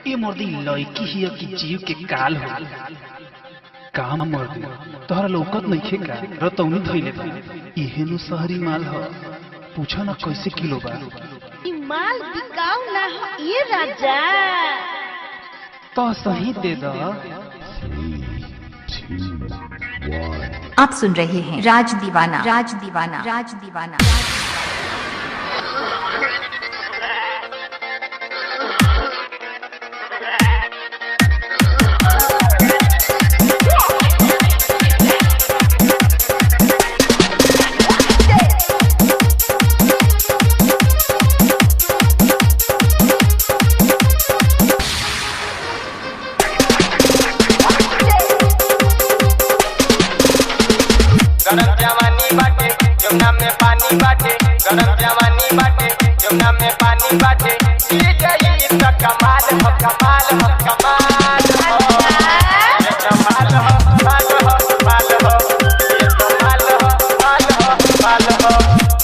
ए मर्दी लड़की हिया की जीव के काल हो काम मर्दी तोहरा लौकत नइखे का रतौनी धइले बा इहेनु शहरी माल ह पूछा ना कैसे किलो बा ई माल बिकाऊ ना हो ये राजा तो सही दे द। आप सुन रहे हैं राज दीवाना राज दीवाना राज दीवाना। गरम जवानी बाटे जमुना में पानी बाटे गरम जवानी बाटे जमुना में पानी बाटे ये जाई त कमाल हो कमाल हो कमाल हो ये कमाल हो माल हो माल हो ये कमाल हो माल हो माल हो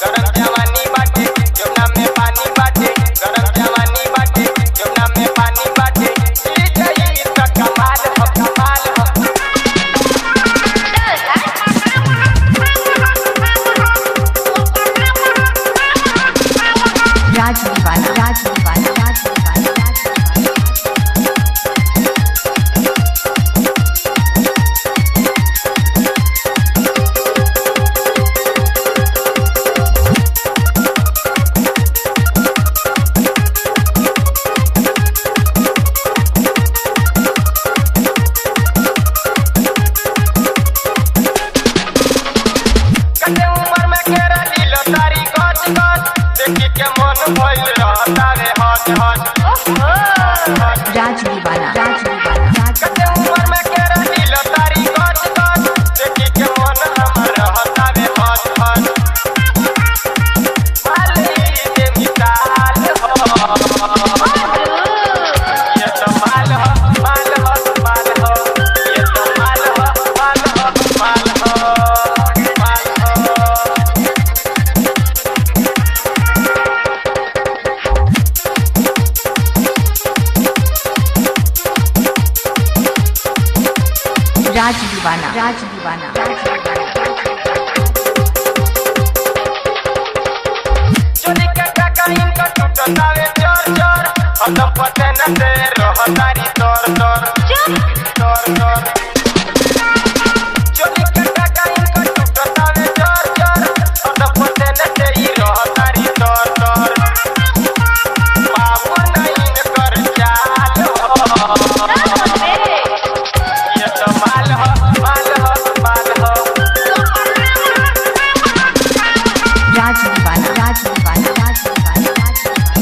गरम जवानी बाटे जमुना में पानी बाटे गरम जवानी बाटे जमुना में पानी बाटे ये जाई त कमाल हो कमाल हो। राज दीवाना राज दीवाना राज दीवाना राज कते उम्र में केरा लीलो तारी गज गज देखी के मन भइल रहता रे हज हज राज दीवाना राज दीवाना राज कते उम्र में केरा लीलो तारी गज गज देखी के मन हमर रहता रे हज हज माली दे मिसाल हो ये तो माल हो माल हो माल हो ये तो माल हो माल हो माल हो माल हो। राज दीवाना राज दीवाना राज दीवाना। चोरी के काका इनका टूटतावे चोर चोर हम पते न दे रहतारी तोर तोर तोर तोर चोरी के काका इनका टूटतावे चोर चोर हम पते न दे रहतारी तोर तोर बाबू नहीं कर चाल हो ये तो माल हो माल हो माल हो। राज दीवाना राज दीवाना राज दीवाना राज दीवाना।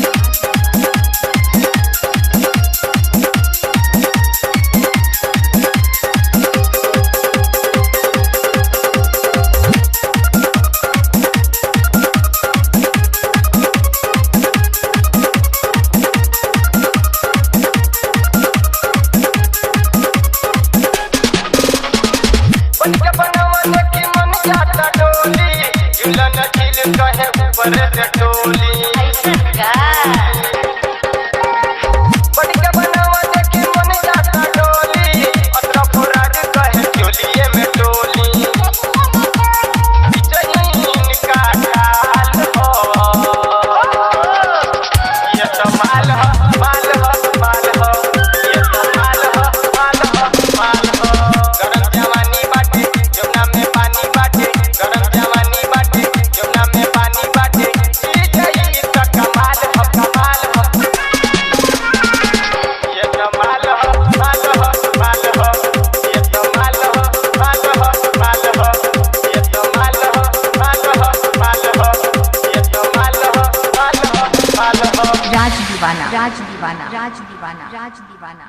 बन के बनवा देखी मन जाता डोली झूलन झील कहे ऊपर से टोली बन के बनवा देखी मन जाता डोली अतरा पुराज कहे चोलिए में टोली बिचहीन का डाल हो ये तो माल हो माल हो माल हो ये तो माल हो माल हो माल हो। गरम जवानी बाटे जमुना में पानी बाटे गरम जवानी बाटे जमुना में पानी बाटे ये जाई त कमाल हो कमाल हो ये तो माल हो माल हो माल हो ये तो माल हो माल हो माल हो ये तो माल हो माल हो माल हो ये तो माल हो माल हो माल हो। राज दीवाना राज दीवाना राज दीवाना राज दीवाना।